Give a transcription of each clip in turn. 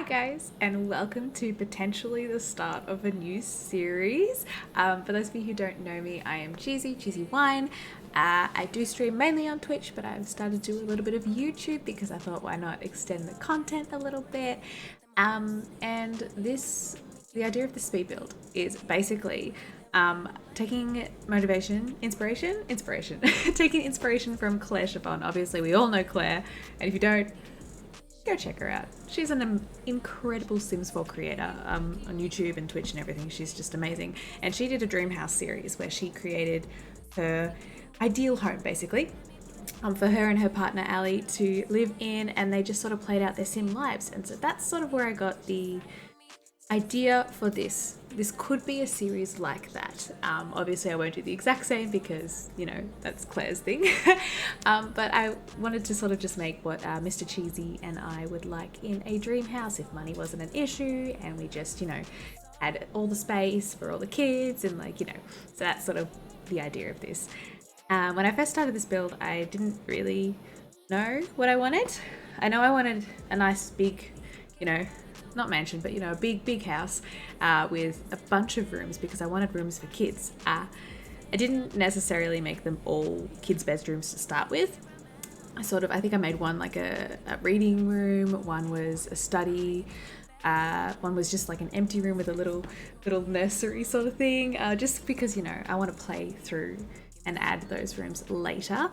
Hi guys, and welcome to potentially the start of a new series. For those of you who don't know me, I am CheesyWine. I do stream mainly on Twitch, but I've started to do a little bit of YouTube because I thought why not extend the content a little bit. And the idea of the speed build is basically taking inspiration, taking inspiration from Clare Siobhán. Obviously, we all know Clare, and if you don't, go check her out. She's an incredible Sims 4 creator on YouTube and Twitch and everything. She's just amazing. And she did a dream house series where she created her ideal home, basically, for her and her partner Ali to live in, and they just sort of played out their sim lives. And so that's sort of where I got the idea for this. This could be a series like that. Obviously I won't do the exact same because, you know, that's Claire's thing. But I wanted to sort of just make what Mr. Cheesy and I would like in a dream house if money wasn't an issue, and we just, you know, had all the space for all the kids and, like, you know, so that's sort of the idea of this. When I first started this build, I didn't really know what I wanted. I know I wanted a nice big, you know, not mansion, but, you know, a big house with a bunch of rooms because I wanted rooms for kids. I didn't necessarily make them all kids' bedrooms to start with. I think I made one like a reading room, one was a study, one was just like an empty room with a little nursery sort of thing, just because, you know, I want to play through and add those rooms later.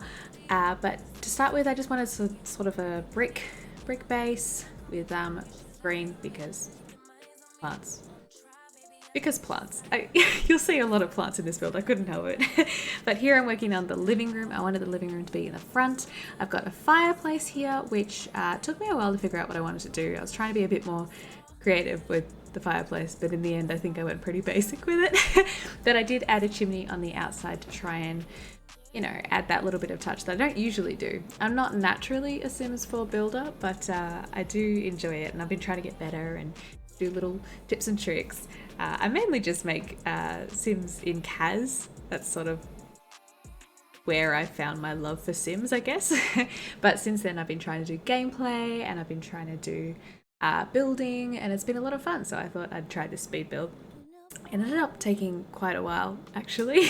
But to start with, I just wanted sort of a brick base with green because plants. You'll see a lot of plants in this build, I couldn't help it. But here I'm working on the living room. I wanted the living room to be in the front. I've got a fireplace here, which took me a while to figure out what I wanted to do. I was trying to be a bit more creative with the fireplace, but in the end I think I went pretty basic with it. But I did add a chimney on the outside to try and, you know, add that little bit of touch that I don't usually do. I'm not naturally a Sims 4 builder, but I do enjoy it, and I've been trying to get better and do little tips and tricks. I mainly just make Sims in CAS. That's sort of where I found my love for Sims, I guess. But since then I've been trying to do gameplay, and I've been trying to do building, and it's been a lot of fun, so I thought I'd try this speed build. It ended up taking quite a while, actually.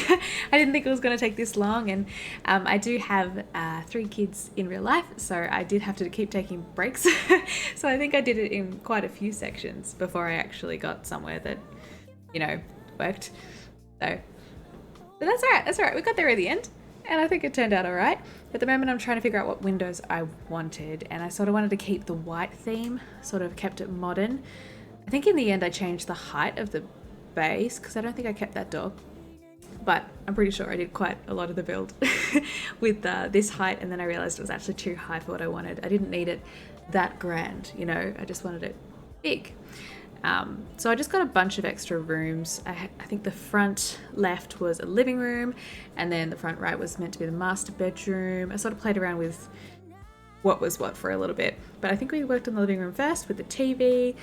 I didn't think it was going to take this long, and I do have 3 kids in real life, so I did have to keep taking breaks. So I think I did it in quite a few sections before I actually got somewhere that, you know, worked. So that's all right. We got there at the end, and I think it turned out all right. At the moment I'm trying to figure out what windows I wanted, and I sort of wanted to keep the white theme, sort of kept it modern. I think in the end I changed the height of the base because I don't think I kept that door, but I'm pretty sure I did quite a lot of the build with this height, and then I realized it was actually too high for what I wanted. I didn't need it that grand, you know, I just wanted it big. So I just got a bunch of extra rooms. I think the front left was a living room, and then the front right was meant to be the master bedroom. I sort of played around with what was what for a little bit, but I think we worked on the living room first with the TV,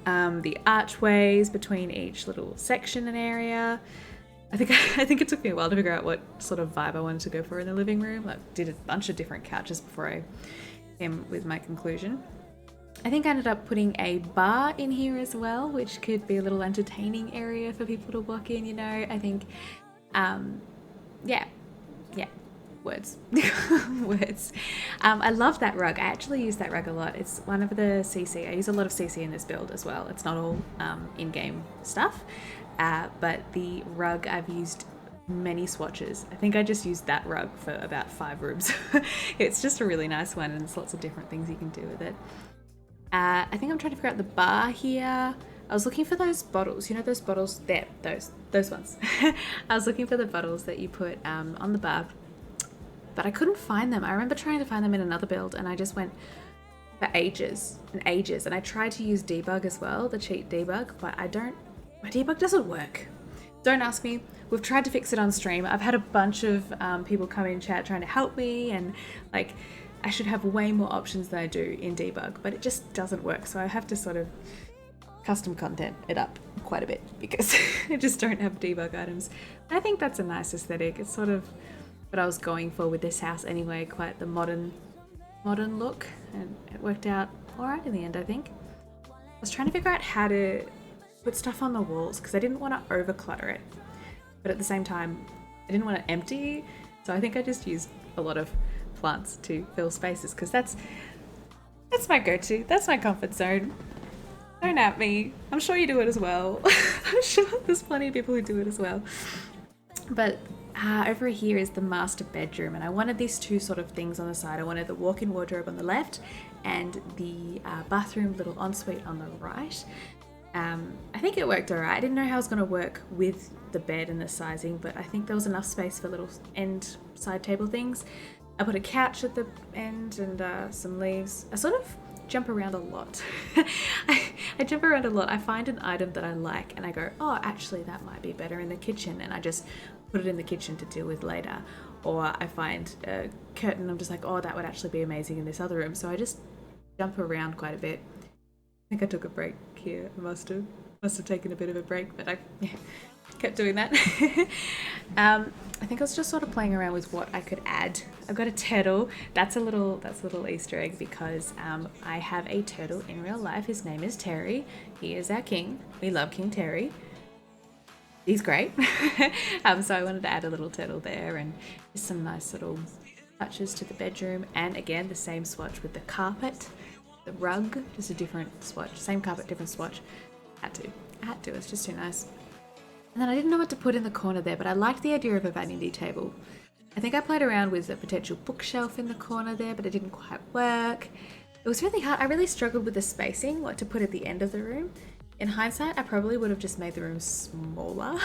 the archways between each little section and area. I think it took me a while to figure out what sort of vibe I wanted to go for in the living room. I did a bunch of different couches before I came with my conclusion. I think I ended up putting a bar in here as well, which could be a little entertaining area for people to walk in, you know. I think, yeah, words. Words. I love that rug. I actually use that rug a lot. It's one of the CC. I use a lot of CC in this build as well. It's not all in-game stuff, but the rug I've used many swatches. I think I just used that rug for about 5 rooms. It's just a really nice one, and there's lots of different things you can do with it. I think I'm trying to figure out the bar here. I was looking for those bottles, you know, those bottles there, those ones. I was looking for the bottles that you put on the bar, but I couldn't find them. I remember trying to find them in another build, and I just went for ages and ages. And I tried to use debug as well, the cheat debug, but my debug doesn't work. Don't ask me. We've tried to fix it on stream. I've had a bunch of people come in chat trying to help me, and like, I should have way more options than I do in debug, but it just doesn't work. So I have to sort of custom content it up quite a bit because I just don't have debug items. I think that's a nice aesthetic. It's sort of what I was going for with this house anyway, quite the modern look, and it worked out all right in the end, I think. was trying to figure out how to put stuff on the walls because I didn't want to over clutter it, but at the same time I didn't want to empty, so I think I just used a lot of plants to fill spaces because that's my go-to, that's my comfort zone. Don't at me, I'm sure you do it as well. I'm sure there's plenty of people who do it as well. But over here is the master bedroom, and I wanted these two sort of things on the side. I wanted the walk-in wardrobe on the left and the bathroom little ensuite on the right. I think it worked alright. I didn't know how it was going to work with the bed and the sizing, but I think there was enough space for little end side table things. I put a couch at the end and some leaves. I sort of jump around a lot. I jump around a lot. I find an item that I like and I go, oh, actually that might be better in the kitchen, and I just put it in the kitchen to deal with later. Or I find a curtain, I'm just like, oh, that would actually be amazing in this other room. So I just jump around quite a bit. I think I took a break here. I must have taken a bit of a break, but I kept doing that. I think I was just sort of playing around with what I could add. I've got a turtle. That's a little Easter egg because I have a turtle in real life. His name is Terry. He is our king. We love King Terry. He's great. So I wanted to add a little turtle there and just some nice little touches to the bedroom. And again, the same swatch with the carpet, the rug, just a different swatch. Same carpet, different swatch. I had to. It's just too nice. And then I didn't know what to put in the corner there, but I liked the idea of a vanity table. I think I played around with a potential bookshelf in the corner there, but it didn't quite work. It was really hard. I really struggled with the spacing, what to put at the end of the room. In hindsight, I probably would have just made the room smaller,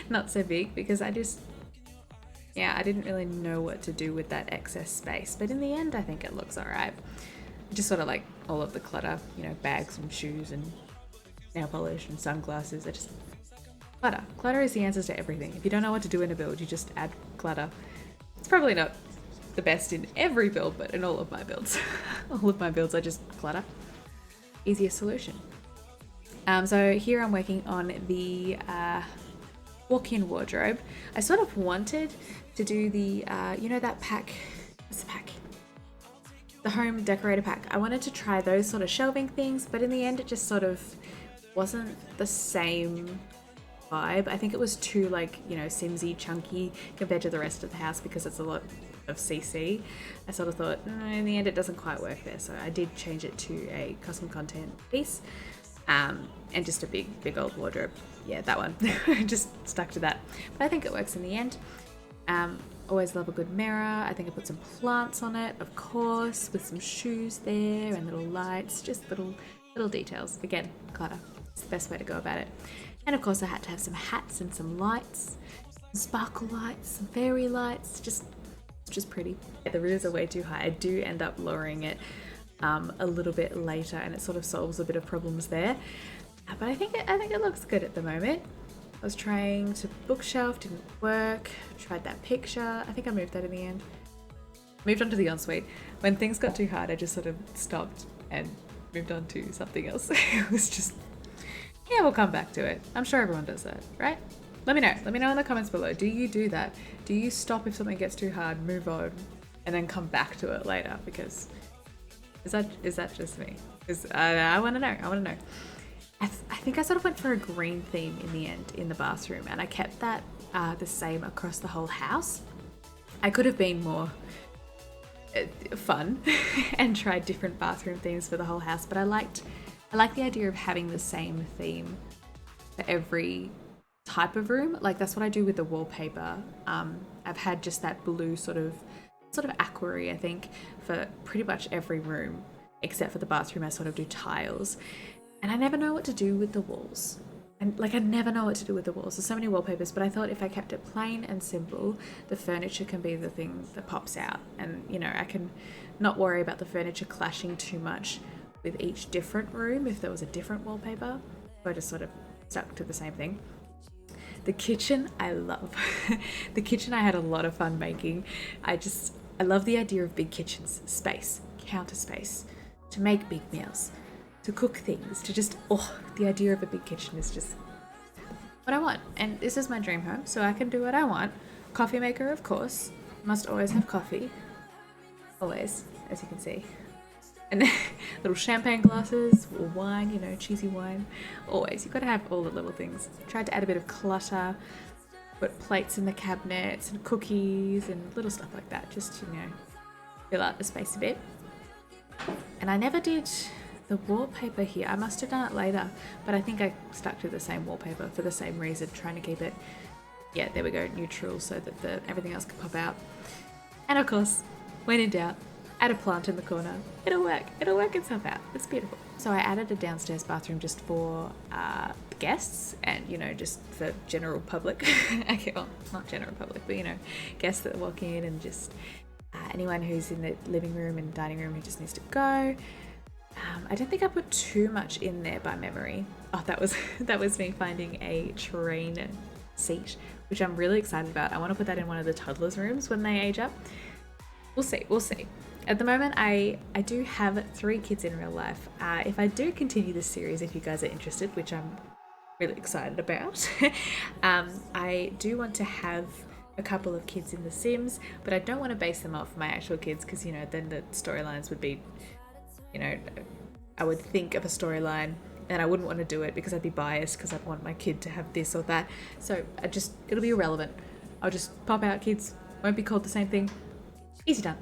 not so big, because I didn't really know what to do with that excess space. But in the end, I think it looks all right. Just sort of like all of the clutter, bags and shoes and nail polish and sunglasses. Clutter. Clutter is the answers to everything. If you don't know what to do in a build, you just add clutter. It's probably not the best in every build, but in all of my builds. All of my builds are just clutter. Easiest solution. So here I'm working on the walk-in wardrobe. I sort of wanted to do the, that pack, what's the pack? The home decorator pack. I wanted to try those sort of shelving things, but in the end it just sort of wasn't the same vibe. I think it was too Simsy chunky compared to the rest of the house because it's a lot of CC. I sort of thought in the end it doesn't quite work there, so I did change it to a custom content piece and just a big old wardrobe. Yeah, that one. Just stuck to that, but I think it works in the end. Always love a good mirror. I think I put some plants on it, of course, with some shoes there and little lights, just little details. Again, clutter. It's the best way to go about it. And of course I had to have some hats and some lights, some sparkle lights, some fairy lights, just pretty. The roofs are way too high. I do end up lowering it a little bit later, and it sort of solves a bit of problems there. But I think it looks good at the moment. I was trying to bookshelf, didn't work. Tried that picture. I think I moved that in the end. Moved on to the ensuite. When things got too hard, I just sort of stopped and moved on to something else. It was just, yeah, we'll come back to it. I'm sure everyone does that, right? Let me know. Let me know in the comments below. Do you do that? Do you stop if something gets too hard, move on, and then come back to it later? Because is that just me? I want to know. I want to know. I think I sort of went for a green theme in the end in the bathroom, and I kept that the same across the whole house. I could have been more fun and tried different bathroom themes for the whole house, but I like the idea of having the same theme for every type of room. Like that's what I do with the wallpaper. I've had just that blue sort of aquary, I think, for pretty much every room except for the bathroom. I sort of do tiles, and I never know what to do with the walls. And I never know what to do with the walls. There's so many wallpapers, but I thought if I kept it plain and simple, the furniture can be the thing that pops out, and I can not worry about the furniture clashing too much with each different room if there was a different wallpaper. So I just sort of stuck to the same thing. The kitchen, I love. The kitchen I had a lot of fun making. I love the idea of big kitchens, space, counter space, to make big meals, to cook things, to just, the idea of a big kitchen is just what I want. And this is my dream home, so I can do what I want. Coffee maker, of course. Must always have coffee. Always, as you can see. And then little champagne glasses or wine, you know, cheesy wine. Always, you've got to have all the little things. Tried to add a bit of clutter, put plates in the cabinets and cookies and little stuff like that, just to, you know, fill out the space a bit. And I never did the wallpaper here. I must have done it later, but I think I stuck to the same wallpaper for the same reason, trying to keep it, yeah, there we go, neutral, so that everything else could pop out. And of course, when in doubt, add a plant in the corner. It'll work itself out. It's beautiful. So I added a downstairs bathroom just for guests and, you know, just for general public. Okay, well, not general public, but, you know, guests that walk in and just anyone who's in the living room and dining room who just needs to go. I don't think I put too much in there by memory. Oh, that was me finding a train seat, which I'm really excited about. I want to put that in one of the toddlers' rooms when they age up. We'll see. At the moment, I do have 3 kids in real life. If I do continue this series, if you guys are interested, which I'm really excited about, I do want to have a couple of kids in The Sims, but I don't want to base them off my actual kids because, you know, then the storylines would be, you know, I would think of a storyline and I wouldn't want to do it because I'd be biased because I'd want my kid to have this or that. So it'll be irrelevant. I'll just pop out kids, won't be called the same thing. Easy done.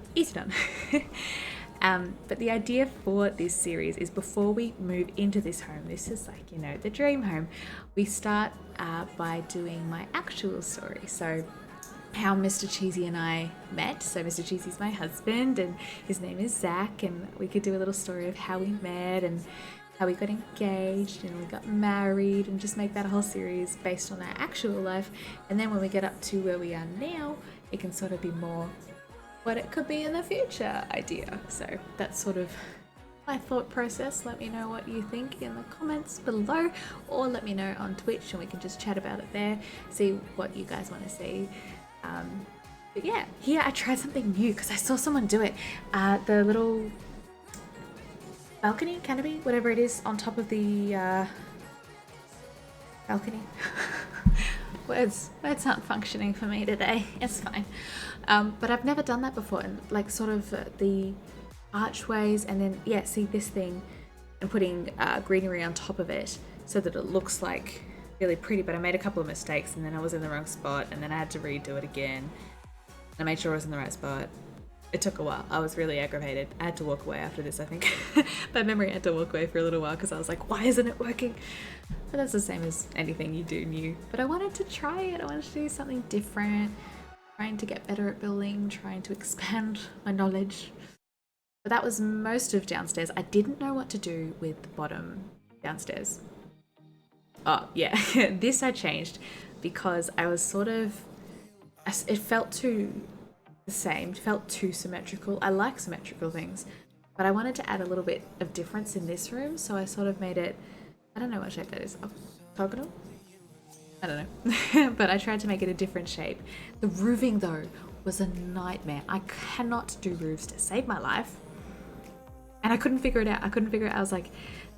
But the idea for this series is before we move into this home, this is like, you know, the dream home, we start by doing my actual story. So how Mr. Cheesy and I met. So Mr. Cheesy's my husband and his name is Zach, and we could do a little story of how we met and how we got engaged and we got married, and just make that a whole series based on our actual life. And then when we get up to where we are now, it can sort of be more what it could be in the future idea. So that's sort of my thought process. Let me know what you think in the comments below, or let me know on Twitch and we can just chat about it there, see what you guys want to see. But yeah, here I tried something new because I saw someone do it. The little balcony, canopy, whatever it is, on top of the balcony. Words aren't functioning for me today. It's fine. But I've never done that before, and like sort of the archways, and then yeah, see this thing, and putting greenery on top of it so that it looks like really pretty. But I made a couple of mistakes, and then I was in the wrong spot, and then I had to redo it again. I made sure I was in the right spot. It took a while. I was really aggravated. I had to walk away after this, I think. By memory, I had to walk away for a little while because I was like, why isn't it working? But that's the same as anything you do new. But I wanted to try it. I wanted to do something different. Trying to get better at building, trying to expand my knowledge. But that was most of downstairs. I didn't know what to do with the bottom downstairs. Oh, yeah. This I changed because I was sort of... It felt too the same, felt too symmetrical. I like symmetrical things, but I wanted to add a little bit of difference in this room, so I sort of made it, I don't know what shape that is, octagonal? I don't know, but I tried to make it a different shape. The roofing though was a nightmare. I cannot do roofs to save my life, and I couldn't figure it out. I was like,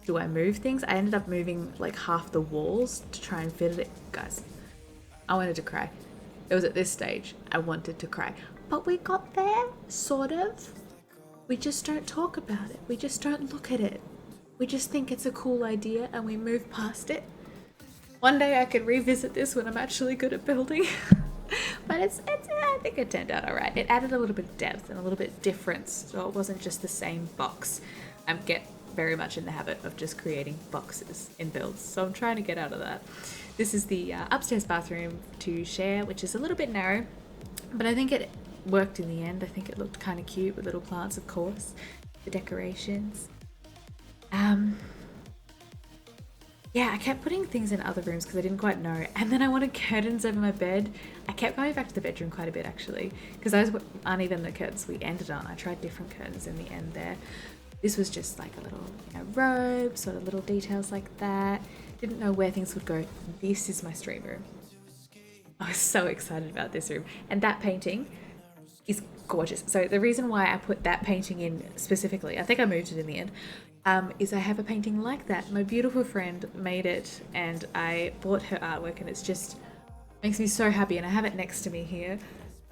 do I move things? I ended up moving like half the walls to try and fit it. Guys, I wanted to cry. It was at this stage I wanted to cry. But we got there, sort of. We just don't talk about it. We just don't look at it. We just think it's a cool idea and we move past it. One day I could revisit this when I'm actually good at building. But I think it turned out alright. It added a little bit of depth and a little bit of difference, so it wasn't just the same box. I get very much in the habit of just creating boxes in builds, so I'm trying to get out of that. This is the upstairs bathroom to share, which is a little bit narrow, but I think it worked in the end. I think it looked kind of cute with little plants, of course, the decorations. Yeah, I kept putting things in other rooms because I didn't quite know, and then I wanted curtains over my bed. I kept going back to the bedroom quite a bit actually, because those aren't even the curtains we ended on. I tried different curtains in the end there. This was just like a little, you know, robe, sort of little details like that. Didn't know where things would go. This is my stream room. I was so excited about this room, and that painting is gorgeous. So the reason why I put that painting in specifically, I think I moved it in the end, is I have a painting like that. My beautiful friend made it, and I bought her artwork, and it's just makes me so happy, and I have it next to me here.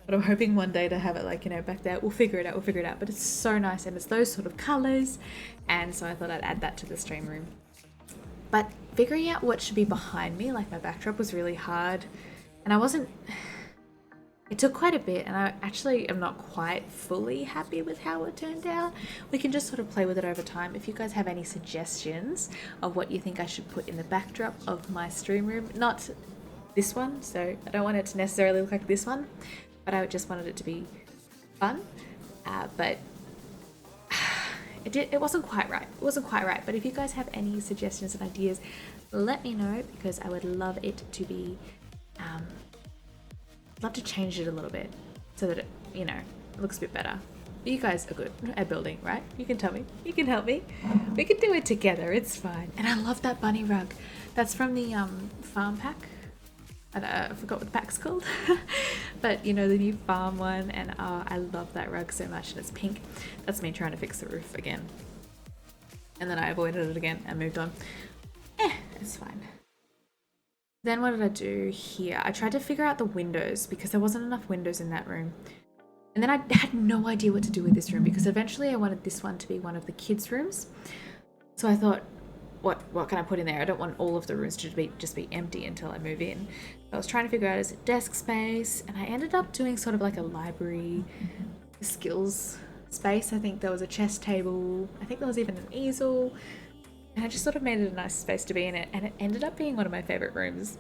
But I'm hoping one day to have it like, you know, back there. We'll figure it out. But it's so nice and it's those sort of colours. And so I thought I'd add that to the stream room. But figuring out what should be behind me, like my backdrop, was really hard. And it took quite a bit, and I actually am not quite fully happy with how it turned out. We can just sort of play with it over time. If you guys have any suggestions of what you think I should put in the backdrop of my stream room, not this one, so I don't want it to necessarily look like this one, but I just wanted it to be fun. But it wasn't quite right. But if you guys have any suggestions and ideas, let me know, because I would love it to be, love to change it a little bit so that it, you know, looks a bit better. You guys are good at building, right? You can tell me. You can help me. We can do it together. It's fine. And I love that bunny rug. That's from the farm pack. I forgot what the pack's called. But you know, the new farm one, and I love that rug so much, and it's pink. That's me trying to fix the roof again. And then I avoided it again and moved on. It's fine. Then what did I do here? I tried to figure out the windows because there wasn't enough windows in that room. And then I had no idea what to do with this room, because eventually I wanted this one to be one of the kids' rooms. So I thought, what can I put in there? I don't want all of the rooms to just be empty until I move in. I was trying to figure out, is it desk space? And I ended up doing sort of like a library skills space. I think there was a chess table. I think there was even an easel. And I just sort of made it a nice space to be in it. And it ended up being one of my favorite rooms.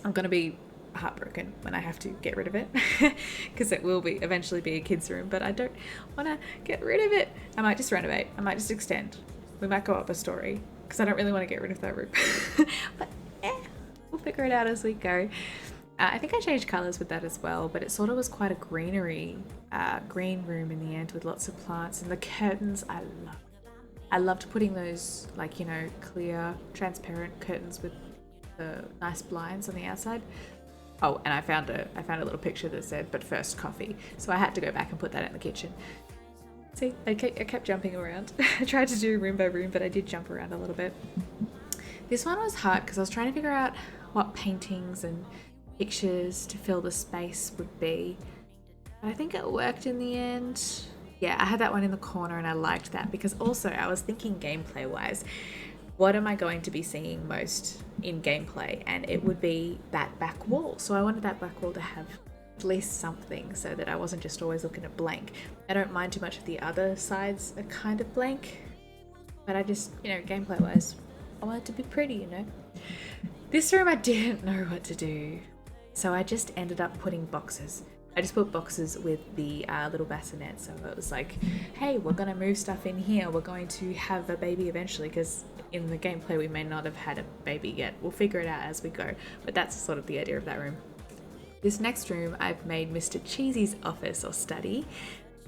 I'm going to be heartbroken when I have to get rid of it, because it will eventually be a kid's room, but I don't want to get rid of it. I might just renovate. I might just extend. We might go up a story, because I don't really want to get rid of that room. But we'll figure it out as we go. I think I changed colours with that as well, but it sort of was quite a green room in the end, with lots of plants. And the curtains, I loved putting those, like, you know, clear, transparent curtains with the nice blinds on the outside. Oh, and I found a little picture that said, "But first coffee." So I had to go back and put that in the kitchen. See, I kept jumping around. I tried to do room by room, but I did jump around a little bit. This one was hard because I was trying to figure out what paintings and pictures to fill the space would be. But I think it worked in the end. Yeah, I had that one in the corner and I liked that, because also I was thinking gameplay wise, what am I going to be seeing most in gameplay? And it would be that back wall. So I wanted that back wall to have at least something, so that I wasn't just always looking at blank. I don't mind too much if the other sides are kind of blank, but I just, you know, gameplay wise, I want it to be pretty, you know. This room I didn't know what to do, so I just ended up putting boxes. I just put boxes with the little bassinet, so it was like, hey, we're going to move stuff in here, we're going to have a baby eventually, because in the gameplay we may not have had a baby yet. We'll figure it out as we go, but that's sort of the idea of that room. This next room I've made Mr. Cheesy's office or study,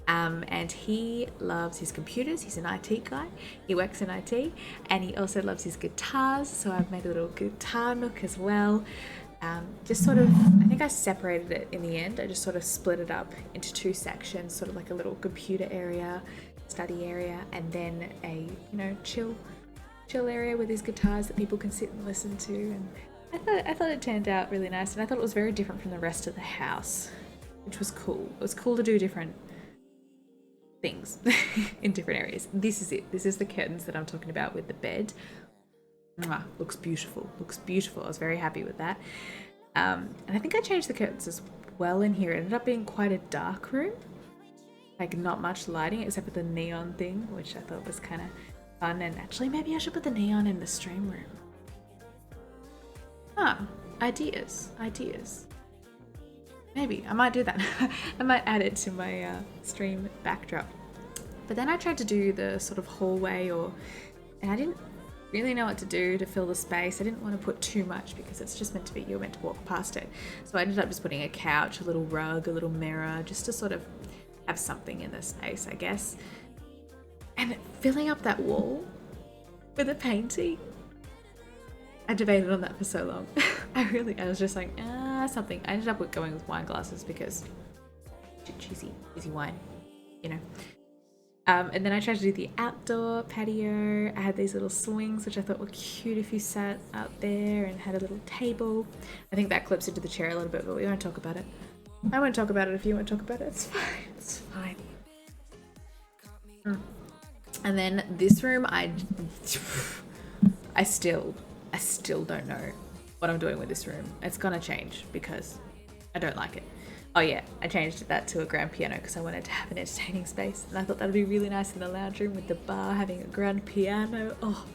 and he loves his computers. He's an IT guy, he works in IT, and he also loves his guitars, so I've made a little guitar nook as well. Just sort of, I think I separated it in the end. I just sort of split it up into two sections, sort of like a little computer area, study area, and then a, you know, chill area with his guitars that people can sit and listen to. And I thought it turned out really nice, and I thought it was very different from the rest of the house, which was cool. It was cool to do different things in different areas. This is it. This is the curtains that I'm talking about with the bed. Looks beautiful. I was very happy with that. And I think I changed the curtains as well in here. It ended up being quite a dark room. Like, not much lighting except for the neon thing, which I thought was kind of fun. And actually, maybe I should put the neon in the stream room. Ideas. Maybe I might do that. I might add it to my stream backdrop. But then I tried to do the sort of hallway, and I didn't really know what to do to fill the space. I didn't want to put too much because it's just meant to be, you're meant to walk past it. So I ended up just putting a couch, a little rug, a little mirror, just to sort of have something in the space, I guess. And filling up that wall with a painting, I debated on that for so long. I was just like, something. I ended up going with wine glasses because CheesyWine, you know. And then I tried to do the outdoor patio. I had these little swings, which I thought were cute if you sat out there, and had a little table. I think that clips into the chair a little bit, but we won't talk about it. I won't talk about it if you won't talk about it. It's fine. It's fine. And then this room, I still don't know what I'm doing with this room. It's gonna change because I don't like it. Oh yeah, I changed that to a grand piano because I wanted to have an entertaining space, and I thought that'd be really nice in the lounge room with the bar having a grand piano. Oh,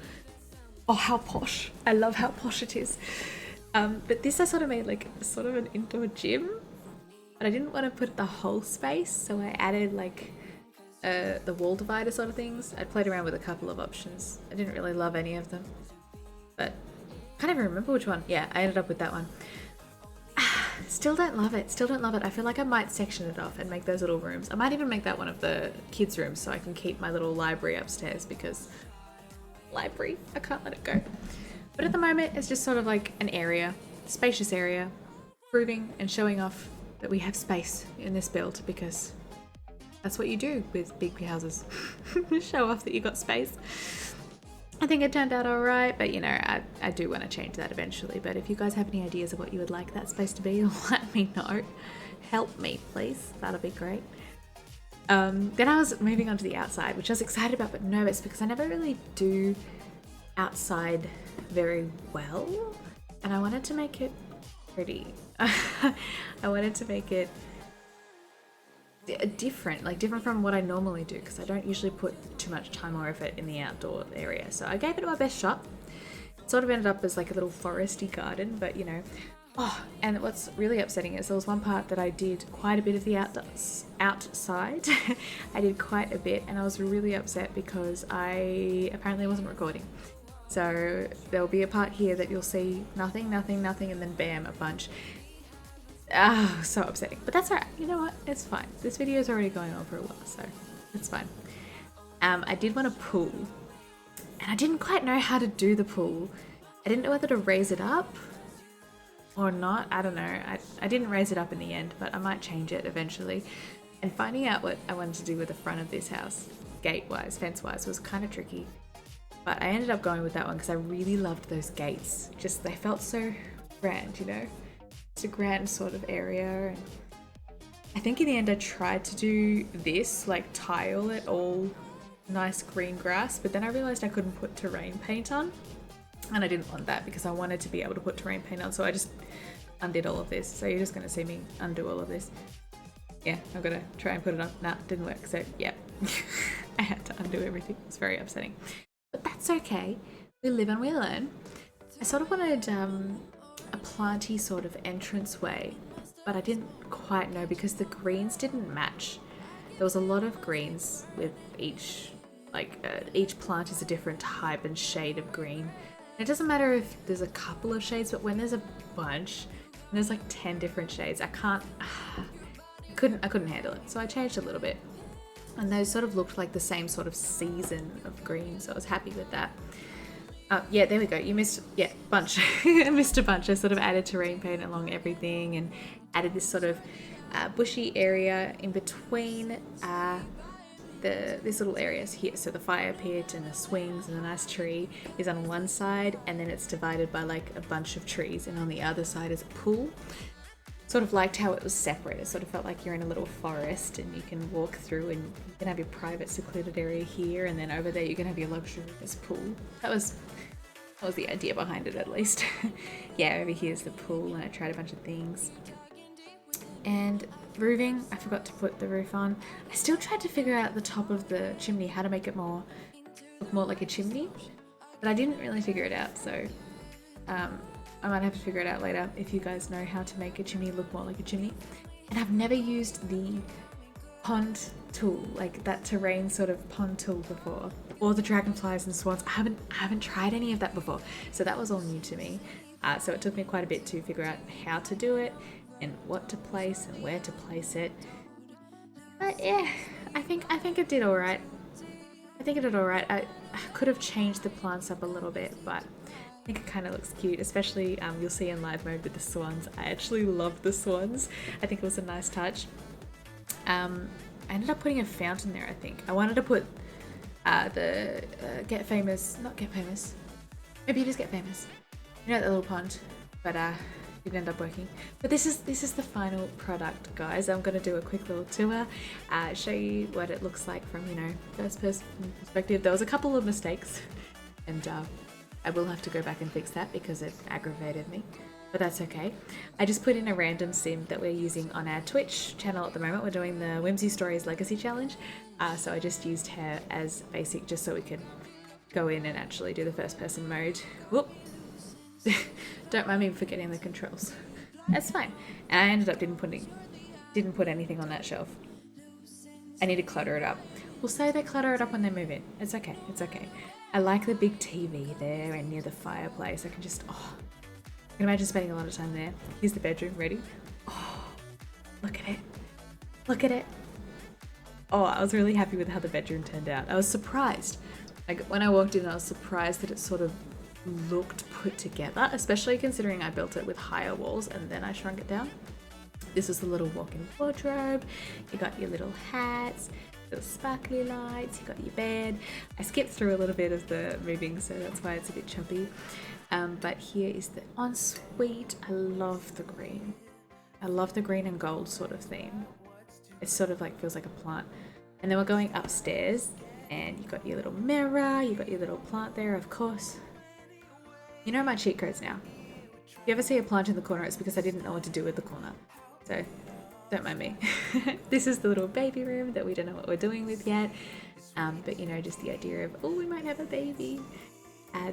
how posh! I love how posh it is. But this I sort of made like sort of an indoor gym, but I didn't want to put the whole space, so I added like the wall divider sort of things. I played around with a couple of options. I didn't really love any of them, but I can't even remember which one. Yeah, I ended up with that one. Still don't love it. I feel like I might section it off and make those little rooms. I might even make that one of the kids' rooms so I can keep my little library upstairs, because library, I can't let it go. But at the moment, it's just sort of like an area, spacious area, proving and showing off that we have space in this build, because that's what you do with big houses. Show off that you got space. I think it turned out alright, but you know, I do want to change that eventually. But if you guys have any ideas of what you would like that space to be, let me know. Help me, please. That'll be great. Then I was moving on to the outside, which I was excited about but nervous because I never really do outside very well. And I wanted to make it pretty. I wanted to make it different from what I normally do, because I don't usually put too much time or effort in the outdoor area. So I gave it my best shot. It sort of ended up as like a little foresty garden, but you know. Oh, and what's really upsetting is there was one part that I did quite a bit of the outside. I did quite a bit, and I was really upset because I apparently wasn't recording. So there'll be a part here that you'll see nothing, and then bam, a bunch. Ah, so upsetting. But that's alright. You know what? It's fine. This video is already going on for a while, so it's fine. I did want a pool, and I didn't quite know how to do the pool. I didn't know whether to raise it up or not. I don't know. I didn't raise it up in the end, but I might change it eventually. And finding out what I wanted to do with the front of this house, gate-wise, fence-wise, was kind of tricky. But I ended up going with that one because I really loved those gates. Just, they felt so grand, you know? It's a grand sort of area, and I think in the end I tried to do this, like tile it all nice green grass, but then I realized I couldn't put terrain paint on, and I didn't want that because I wanted to be able to put terrain paint on, so I just undid all of this. So you're just going to see me undo all of this. Yeah, I'm going to try and put it on. Nah, it didn't work, so yeah. I had to undo everything. It's very upsetting, but that's okay. We live and we learn. I sort of wanted a planty sort of entranceway, but I didn't quite know because the greens didn't match. There was a lot of greens with each plant is a different type and shade of green. And it doesn't matter if there's a couple of shades, but when there's a bunch and there's like 10 different shades, I couldn't handle it. So I changed a little bit, and those sort of looked like the same sort of season of green, so I was happy with that. Yeah, there we go. You missed, bunch. I missed a bunch. I sort of added terrain paint along everything and added this sort of bushy area in between this little areas here. So the fire pit and the swings and the nice tree is on one side, and then it's divided by like a bunch of trees, and on the other side is a pool. Sort of liked how it was separate. It sort of felt like you're in a little forest and you can walk through, and you can have your private secluded area here, and then over there you can have your luxurious pool. That was the idea behind it, at least. Yeah, over here's the pool, and I tried a bunch of things. And roofing, I forgot to put the roof on. I still tried to figure out the top of the chimney, how to make it look more like a chimney, but I didn't really figure it out, so I might have to figure it out later if you guys know how to make a chimney look more like a chimney. And I've never used the pond tool, like that terrain sort of pond tool before, or the dragonflies and swans. I haven't tried any of that before, so that was all new to me. So it took me quite a bit to figure out how to do it and what to place and where to place it. But yeah, I think it did all right. I could have changed the plants up a little bit, but I think it kind of looks cute, especially you'll see in live mode with the swans. I actually love the swans. I think it was a nice touch. I ended up putting a fountain there, I think. I wanted to put the Get Famous, not Get Famous, maybe it is Get Famous. You know, that little pond. But didn't end up working. But this is the final product, guys. I'm going to do a quick little tour, show you what it looks like from, you know, first person perspective. There was a couple of mistakes, and I will have to go back and fix that because it aggravated me. But that's okay. I just put in a random sim that we're using on our Twitch channel at the moment. We're doing the Whimsy Stories Legacy Challenge. So I just used her as basic just so we could go in and actually do the first person mode. Whoop. Don't mind me forgetting the controls. That's fine. And I ended up didn't put anything on that shelf. I need to clutter it up. We'll say they clutter it up when they move in. It's okay. It's okay. I like the big TV there and near the fireplace. I can just, I can imagine spending a lot of time there. Here's the bedroom ready. Oh, look at it. Look at it. Oh, I was really happy with how the bedroom turned out. I was surprised. Like when I walked in, I was surprised that it sort of looked put together, especially considering I built it with higher walls and then I shrunk it down. This is the little walk-in wardrobe. You got your little hats, little sparkly lights, you got your bed. I skipped through a little bit of the moving, so that's why it's a bit choppy. But here is the ensuite. I love the green. I love the green and gold sort of theme. It sort of like feels like a plant. And then we're going upstairs and you got your little mirror, you got your little plant there, of course. You know my cheat codes now. If you ever see a plant in the corner, it's because I didn't know what to do with the corner. So don't mind me. This is the little baby room that we don't know what we're doing with yet. But you know, just the idea of, oh, we might have a baby.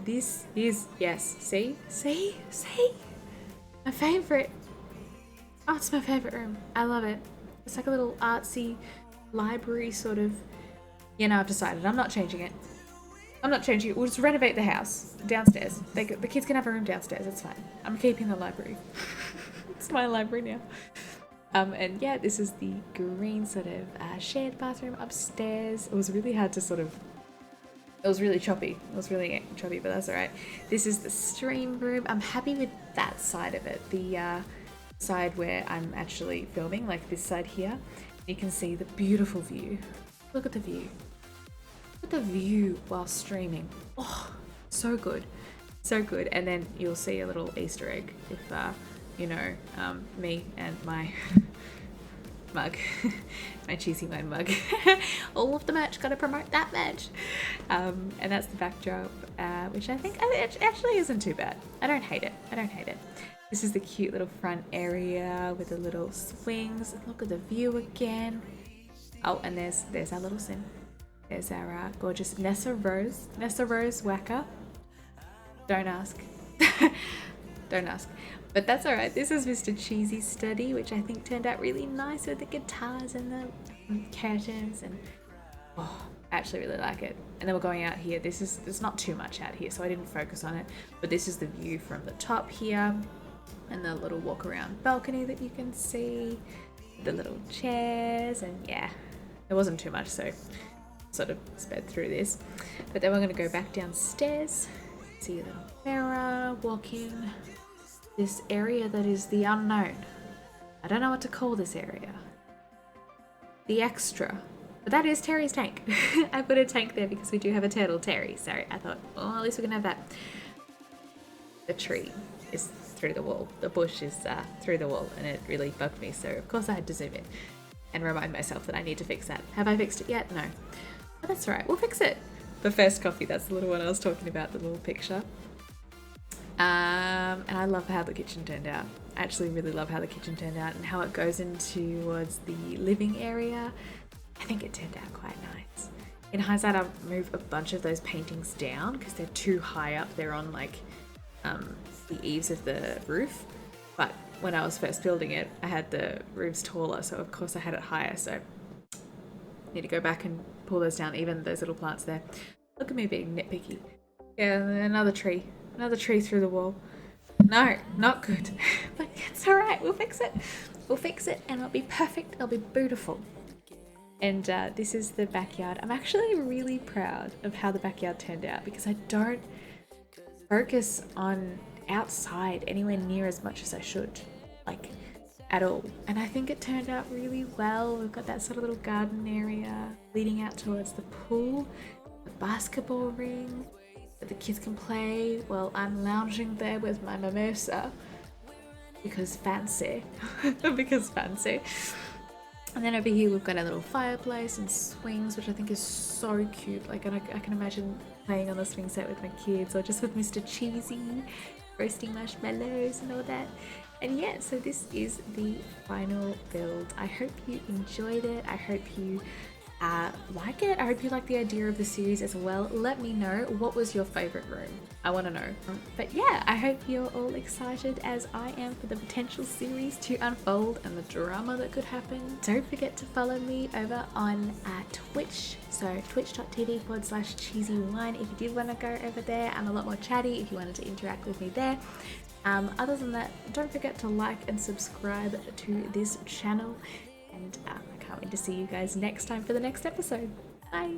This is, yes, see, my favorite. Oh, it's my favorite room. I love it. It's like a little artsy library sort of. You know, I've decided I'm not changing it. I'm not changing it. We'll just renovate the house downstairs. The kids can have a room downstairs. It's fine. I'm keeping the library. It's my library now. And yeah, this is the green sort of shared bathroom upstairs. It was really hard to sort of. It was really choppy. It was really choppy, but that's all right. This is the stream room. I'm happy with that side of it. The side where I'm actually filming, like this side here. You can see the beautiful view. Look at the view. Look at the view while streaming. Oh, so good. So good. And then you'll see a little Easter egg if, you know, me and my mug, my CheesyWine mug. All of the merch, gotta promote that merch. And that's the backdrop, which I think actually isn't too bad. I don't hate it. I don't hate it. This is the cute little front area with the little swings. Look at the view again. Oh, and there's our little sim. There's our gorgeous Nessa Rose Wacker. Don't ask. Don't ask. But that's all right. This is Mr. Cheesy's study, which I think turned out really nice with the guitars and the curtains, and oh, I actually really like it. And then we're going out here. There's not too much out here, so I didn't focus on it. But this is the view from the top here, and the little walk around balcony that you can see, the little chairs, and yeah, there wasn't too much, so sort of sped through this. But then we're going to go back downstairs, see a little mirror, walk in this area that is the unknown. I don't know what to call this area. The extra. But that is Terry's tank. I put a tank there because we do have a turtle, Terry. So I thought, well, at least we can have that. The tree is through the wall. The bush is through the wall, and it really bugged me. So of course I had to zoom in and remind myself that I need to fix that. Have I fixed it yet? No. But that's all right. We'll fix it. The first coffee, that's the little one I was talking about, the little picture. And I love how the kitchen turned out. I actually really love how the kitchen turned out and how it goes in towards the living area. I think it turned out quite nice. In hindsight, I'll move a bunch of those paintings down because they're too high up. They're on like the eaves of the roof. But when I was first building it, I had the roofs taller, so of course I had it higher. So I need to go back and pull those down, even those little plants there. Look at me being nitpicky. Yeah, another tree through the wall. No, not good. But it's all right. We'll fix it. We'll fix it, and it'll be perfect. It'll be beautiful. And this is the backyard. I'm actually really proud of how the backyard turned out because I don't focus on outside anywhere near as much as I should, like at all. And I think it turned out really well. We've got that sort of little garden area leading out towards the pool, the basketball ring that the kids can play while I'm lounging there with my mimosa. because fancy. Because fancy. And then over here we've got a little fireplace and swings, which I think is so cute. Like I can imagine playing on the swing set with my kids, or just with Mr. Cheesy, roasting marshmallows and all that. And yeah, so this is the final build. I hope you enjoyed it. I hope you like it. I hope you like the idea of the series as well. Let me know, what was your favorite room? I want to know. But yeah, I hope you're all excited as I am for the potential series to unfold and the drama that could happen. Don't forget to follow me over on Twitch, so twitch.tv/CheesyWine if you did want to go over there. I'm a lot more chatty if you wanted to interact with me there. Other than that, don't forget to like and subscribe to this channel, and I can't wait to see you guys next time for the next episode. Bye!